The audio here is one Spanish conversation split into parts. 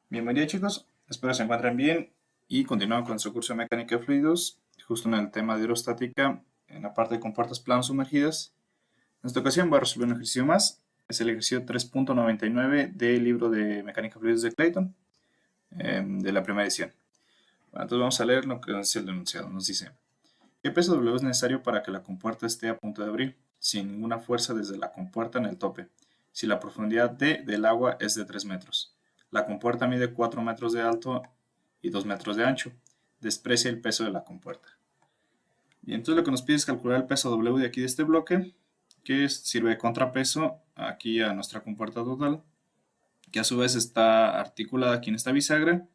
Bienvenidos chicos, espero se encuentren bien y continuamos con su curso de mecánica de fluidos, justo en el tema de hidrostática, en la parte de compuertas planos sumergidas. En esta ocasión voy a resolver un ejercicio más, es el ejercicio 3.99 del libro de mecánica de fluidos de Clayton, de la primera edición. Bueno, entonces vamos a leer lo que dice el enunciado. Nos dice: ¿qué peso W es necesario para que la compuerta esté a punto de abrir, sin ninguna fuerza desde la compuerta en el tope, si la profundidad D del agua es de 3 metros? La compuerta mide 4 metros de alto y 2 metros de ancho. Desprecia el peso de la compuerta. Y entonces lo que nos pide es calcular el peso W de aquí de este bloque, que sirve de contrapeso aquí a nuestra compuerta total, que a su vez está articulada aquí en esta bisagra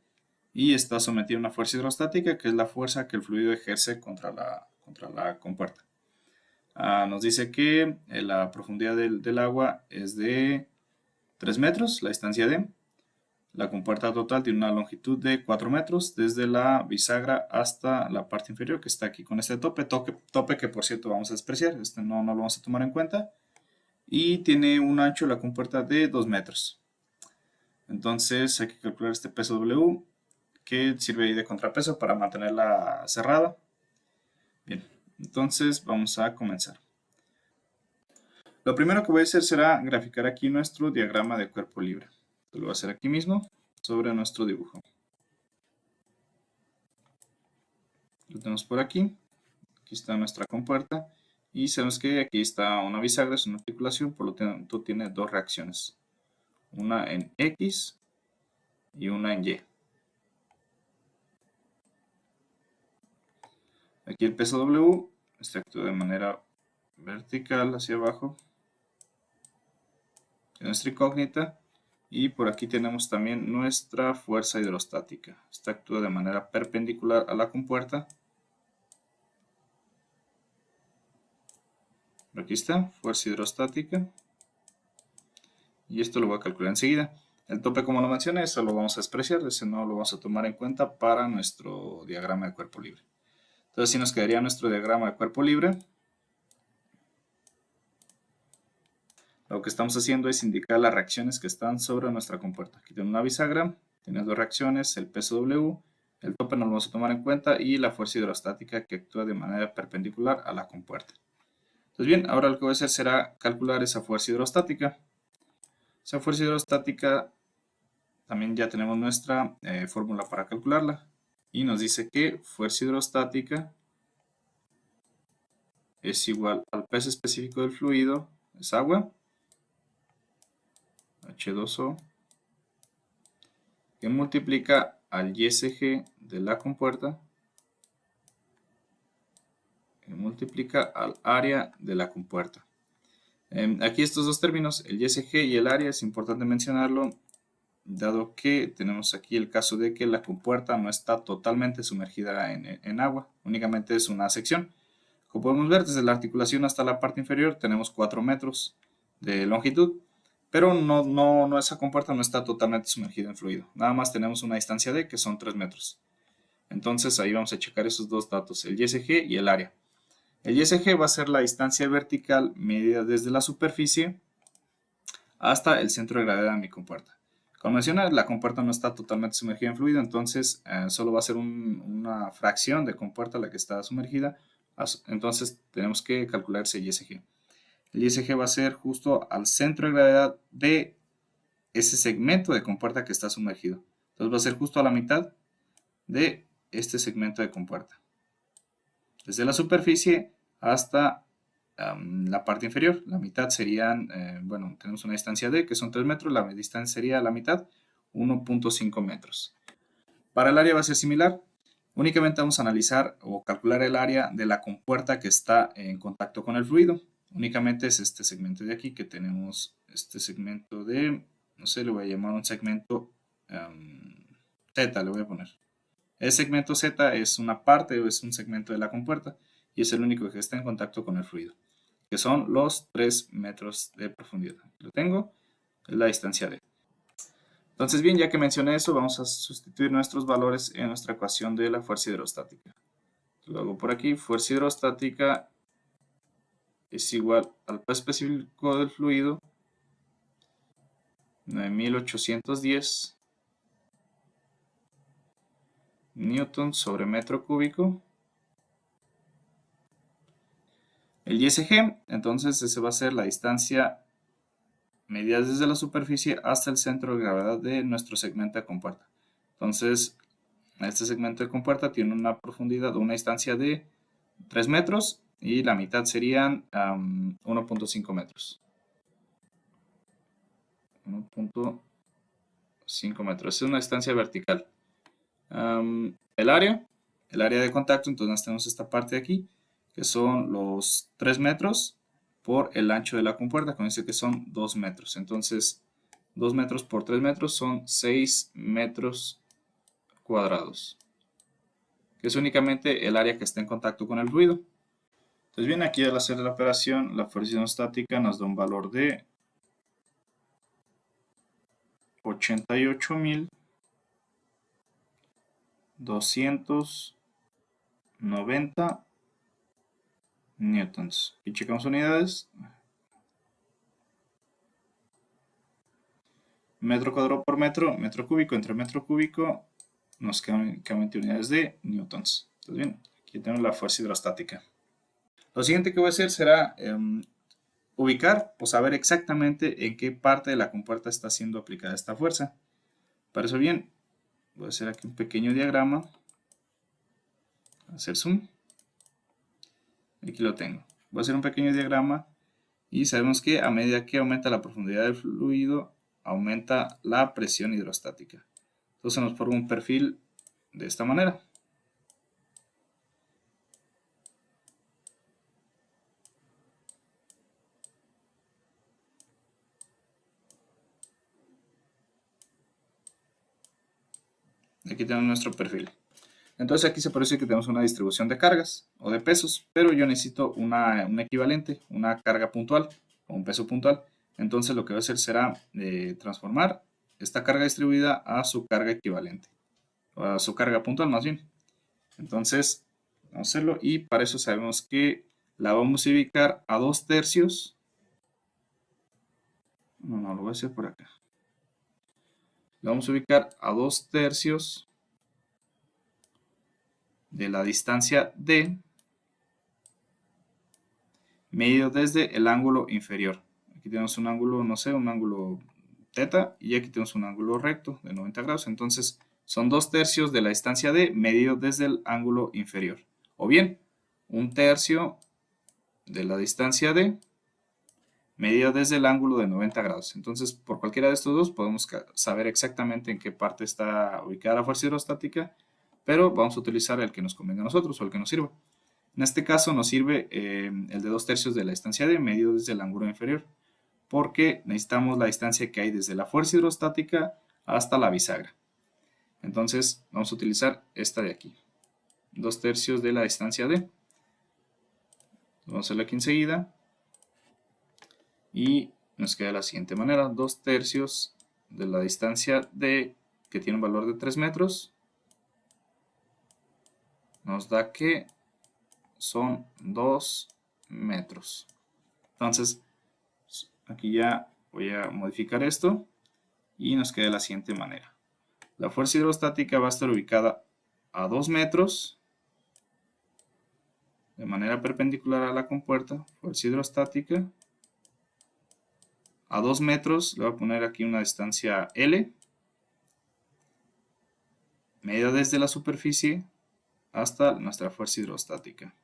y está sometida a una fuerza hidrostática, que es la fuerza que el fluido ejerce contra la compuerta. Nos dice que la profundidad del agua es de 3 metros, la distancia D. La compuerta total tiene una longitud de 4 metros desde la bisagra hasta la parte inferior, que está aquí con este tope que por cierto vamos a despreciar, este no lo vamos a tomar en cuenta. Y tiene un ancho la compuerta de 2 metros. Entonces hay que calcular este peso W, que sirve ahí de contrapeso para mantenerla cerrada. Bien, entonces vamos a comenzar. Lo primero que voy a hacer será graficar aquí nuestro diagrama de cuerpo libre. Lo voy a hacer aquí mismo, sobre nuestro dibujo. Lo tenemos por aquí. Aquí está nuestra compuerta. Y sabemos que aquí está una bisagra, es una articulación, por lo tanto tiene dos reacciones. Una en X y una en Y. Aquí el peso W está actuado de manera vertical hacia abajo. Es nuestra incógnita. Y por aquí tenemos también nuestra fuerza hidrostática. Esta actúa de manera perpendicular a la compuerta. Aquí está, fuerza hidrostática. Y esto lo voy a calcular enseguida. El tope, como lo mencioné, eso lo vamos a despreciar, ese no lo vamos a tomar en cuenta para nuestro diagrama de cuerpo libre. Entonces, así nos quedaría nuestro diagrama de cuerpo libre. Lo que estamos haciendo es indicar las reacciones que están sobre nuestra compuerta. Aquí tenemos una bisagra, tiene dos reacciones, el peso W, el tope no lo vamos a tomar en cuenta y la fuerza hidrostática que actúa de manera perpendicular a la compuerta. Entonces bien, ahora lo que voy a hacer será calcular esa fuerza hidrostática. Esa fuerza hidrostática también ya tenemos nuestra fórmula para calcularla. Y nos dice que fuerza hidrostática es igual al peso específico del fluido, es agua, H2O, que multiplica al YSG de la compuerta, que multiplica al área de la compuerta. Aquí estos dos términos, el YSG y el área, es importante mencionarlo, dado que tenemos aquí el caso de que la compuerta no está totalmente sumergida en agua, únicamente es una sección. Como podemos ver, desde la articulación hasta la parte inferior tenemos 4 metros de longitud, pero esa compuerta no está totalmente sumergida en fluido. Nada más tenemos una distancia D, que son 3 metros. Entonces ahí vamos a checar esos dos datos, el YSG y el área. El YSG va a ser la distancia vertical medida desde la superficie hasta el centro de gravedad de mi compuerta. Como mencioné, la compuerta no está totalmente sumergida en fluido, entonces solo va a ser una fracción de compuerta la que está sumergida. Entonces tenemos que calcular ese YSG. El YSG va a ser justo al centro de gravedad de ese segmento de compuerta que está sumergido. Entonces va a ser justo a la mitad de este segmento de compuerta. Desde la superficie hasta la parte inferior. La mitad serían, bueno, tenemos una distancia D que son 3 metros, la distancia sería la mitad, 1.5 metros. Para el área va a ser similar. Únicamente vamos a analizar o calcular el área de la compuerta que está en contacto con el fluido. Únicamente es este segmento de aquí que tenemos, este segmento de, no sé, le voy a llamar un segmento Z, le voy a poner. El segmento Z es una parte o es un segmento de la compuerta y es el único que está en contacto con el fluido, que son los 3 metros de profundidad. Lo tengo, es la distancia D. Entonces bien, ya que mencioné eso, vamos a sustituir nuestros valores en nuestra ecuación de la fuerza hidrostática. Lo hago por aquí, fuerza hidrostática es igual al peso específico del fluido, 9810 newtons sobre metro cúbico. El YSG, entonces ese va a ser la distancia medida desde la superficie hasta el centro de gravedad de nuestro segmento de compuerta. Entonces, este segmento de compuerta tiene una profundidad o una distancia de 3 metros y la mitad serían 1.5 metros. 1.5 metros, es una distancia vertical. El área de contacto, entonces tenemos esta parte de aquí, que son los 3 metros por el ancho de la compuerta, con dice que son 2 metros. Entonces, 2 metros por 3 metros son 6 metros cuadrados, que es únicamente el área que está en contacto con el ruido. Entonces bien, aquí al hacer la operación, la fuerza hidrostática nos da un valor de 88.290 newtons. Y checamos unidades. Metro cuadrado por metro, metro cúbico entre metro cúbico, nos quedan únicamente unidades de newtons. Entonces bien, aquí tenemos la fuerza hidrostática. Lo siguiente que voy a hacer será ubicar o saber exactamente en qué parte de la compuerta está siendo aplicada esta fuerza. Para eso bien, voy a hacer aquí un pequeño diagrama, hacer zoom, aquí lo tengo. Voy a hacer un pequeño diagrama y sabemos que a medida que aumenta la profundidad del fluido, aumenta la presión hidrostática. Entonces nos forma un perfil de esta manera. Aquí tenemos nuestro perfil. Entonces aquí se puede decir que tenemos una distribución de cargas o de pesos, pero yo necesito un equivalente, una carga puntual o un peso puntual. Entonces lo que voy a hacer será transformar esta carga distribuida a su carga equivalente, o a su carga puntual más bien. Entonces vamos a hacerlo y para eso sabemos que la vamos a ubicar a 2/3. No, lo voy a hacer por acá. La vamos a ubicar a 2/3 de la distancia D medido desde el ángulo inferior. Aquí tenemos un ángulo, no sé, un ángulo teta y aquí tenemos un ángulo recto de 90 grados. Entonces son 2/3 de la distancia D medido desde el ángulo inferior. O bien, 1/3 de la distancia D medido desde el ángulo de 90 grados. Entonces, por cualquiera de estos dos podemos saber exactamente en qué parte está ubicada la fuerza hidrostática, pero vamos a utilizar el que nos convenga a nosotros o el que nos sirva. En este caso nos sirve el de 2/3 de la distancia D medido desde el ángulo inferior, porque necesitamos la distancia que hay desde la fuerza hidrostática hasta la bisagra. Entonces vamos a utilizar esta de aquí, 2/3 de la distancia D. Vamos a hacerlo aquí enseguida y nos queda de la siguiente manera, 2/3 de la distancia D, que tiene un valor de 3 metros, nos da que son 2 metros. Entonces, aquí ya voy a modificar esto y nos queda de la siguiente manera. La fuerza hidrostática va a estar ubicada a 2 metros de manera perpendicular a la compuerta. Fuerza hidrostática a 2 metros, le voy a poner aquí una distancia L, medida desde la superficie hasta nuestra fuerza hidrostática.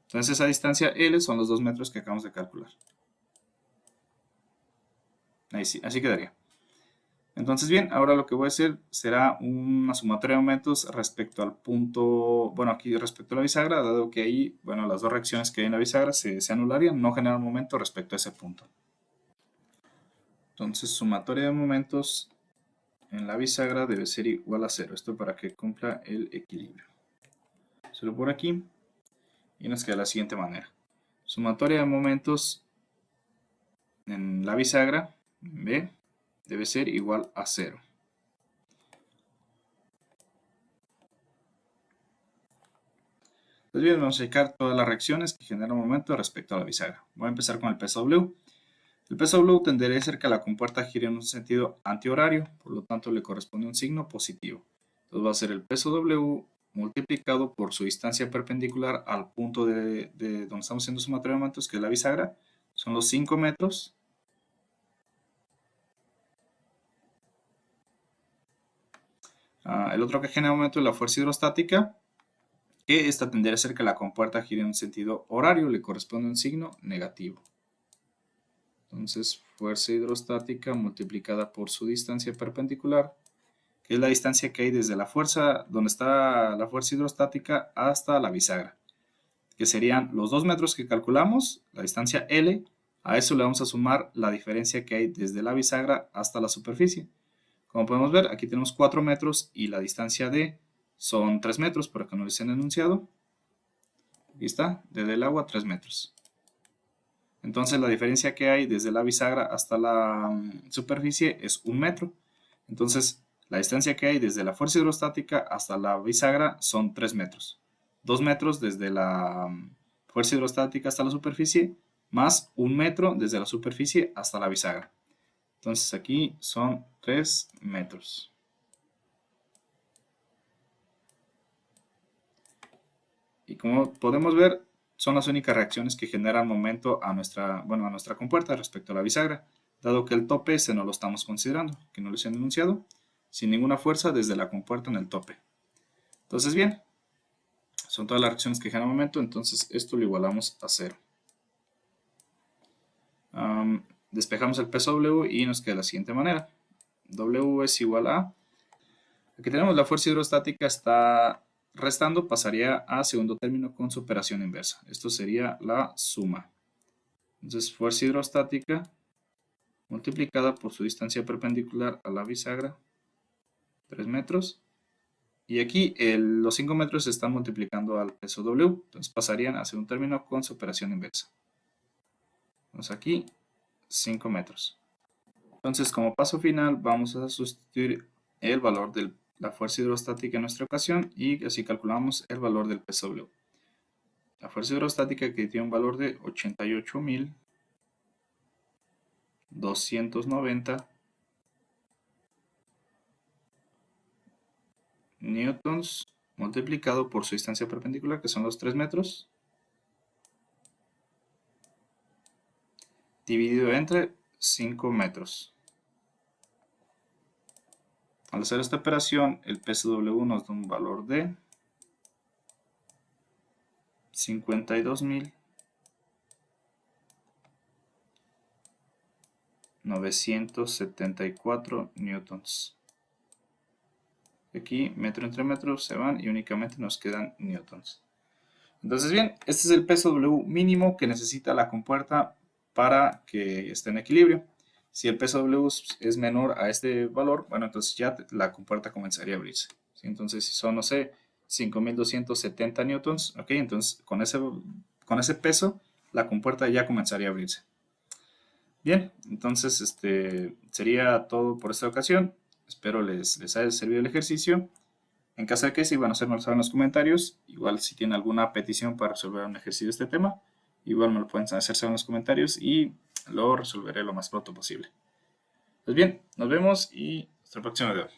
Entonces esa distancia L son los 2 metros que acabamos de calcular. Ahí sí, así quedaría. Entonces bien, ahora lo que voy a hacer será una sumatoria de aumentos respecto al punto, bueno, aquí respecto a la bisagra, dado que ahí, bueno, las dos reacciones que hay en la bisagra se anularían, no generan un momento respecto a ese punto. Entonces, sumatoria de momentos en la bisagra debe ser igual a 0. Esto para que cumpla el equilibrio. Solo por aquí y nos queda de la siguiente manera. Sumatoria de momentos en la bisagra, B, debe ser igual a 0. Entonces bien, vamos a checar todas las reacciones que generan un momento respecto a la bisagra. Voy a empezar con el peso W. El peso W tendería a hacer que la compuerta gire en un sentido antihorario, por lo tanto le corresponde un signo positivo. Entonces va a ser el peso W multiplicado por su distancia perpendicular al punto de donde estamos haciendo sumatorio de momentos, que es la bisagra. Son los 5 metros. El otro que genera momento es la fuerza hidrostática, que esta tendería a ser que la compuerta gire en un sentido horario, le corresponde un signo negativo. Entonces, fuerza hidrostática multiplicada por su distancia perpendicular, que es la distancia que hay desde la fuerza, donde está la fuerza hidrostática, hasta la bisagra, que serían los 2 metros que calculamos, la distancia L. A eso le vamos a sumar la diferencia que hay desde la bisagra hasta la superficie. Como podemos ver, aquí tenemos 4 metros y la distancia D son 3 metros, por acá no les han enunciado. Aquí está, desde el agua 3 metros. Entonces la diferencia que hay desde la bisagra hasta la superficie es 1 metro. Entonces la distancia que hay desde la fuerza hidrostática hasta la bisagra son 3 metros. 2 metros desde la fuerza hidrostática hasta la superficie, más 1 metro desde la superficie hasta la bisagra. Entonces aquí son 3 metros. Y como podemos ver, son las únicas reacciones que generan momento a nuestra compuerta respecto a la bisagra, dado que el tope se no lo estamos considerando, que no lo han enunciado, sin ninguna fuerza desde la compuerta en el tope. Entonces bien, son todas las reacciones que generan momento, entonces esto lo igualamos a 0. Despejamos el peso W y nos queda de la siguiente manera. W es igual a... Aquí tenemos la fuerza hidrostática está restando, pasaría a segundo término con su operación inversa. Esto sería la suma. Entonces, fuerza hidrostática multiplicada por su distancia perpendicular a la bisagra, 3 metros. Y aquí los 5 metros se están multiplicando al peso W. Entonces pasarían a segundo término con su operación inversa. Entonces aquí 5 metros. Entonces, como paso final, vamos a sustituir el valor de la fuerza hidrostática en nuestra ocasión y así calculamos el valor del peso W. La fuerza hidrostática que tiene un valor de 88.290 newtons multiplicado por su distancia perpendicular, que son los 3 metros, dividido entre 5 metros. Al hacer esta operación, el peso W nos da un valor de 52.974 newtons. Aquí metro entre metro se van y únicamente nos quedan newtons. Entonces bien, este es el peso W mínimo que necesita la compuerta para que esté en equilibrio. Si el peso W es menor a este valor, bueno, entonces ya la compuerta comenzaría a abrirse. ¿Sí? Entonces si son, no sé, 5.270 newtons, ok, entonces con ese peso la compuerta ya comenzaría a abrirse. Bien, entonces sería todo por esta ocasión. Espero les haya servido el ejercicio. En caso de que sí, bueno, hacérmelo saber en los comentarios. Igual si tienen alguna petición para resolver un ejercicio de este tema, igual me lo pueden hacer saber en los comentarios y lo resolveré lo más pronto posible. Pues bien, nos vemos y hasta el próximo video.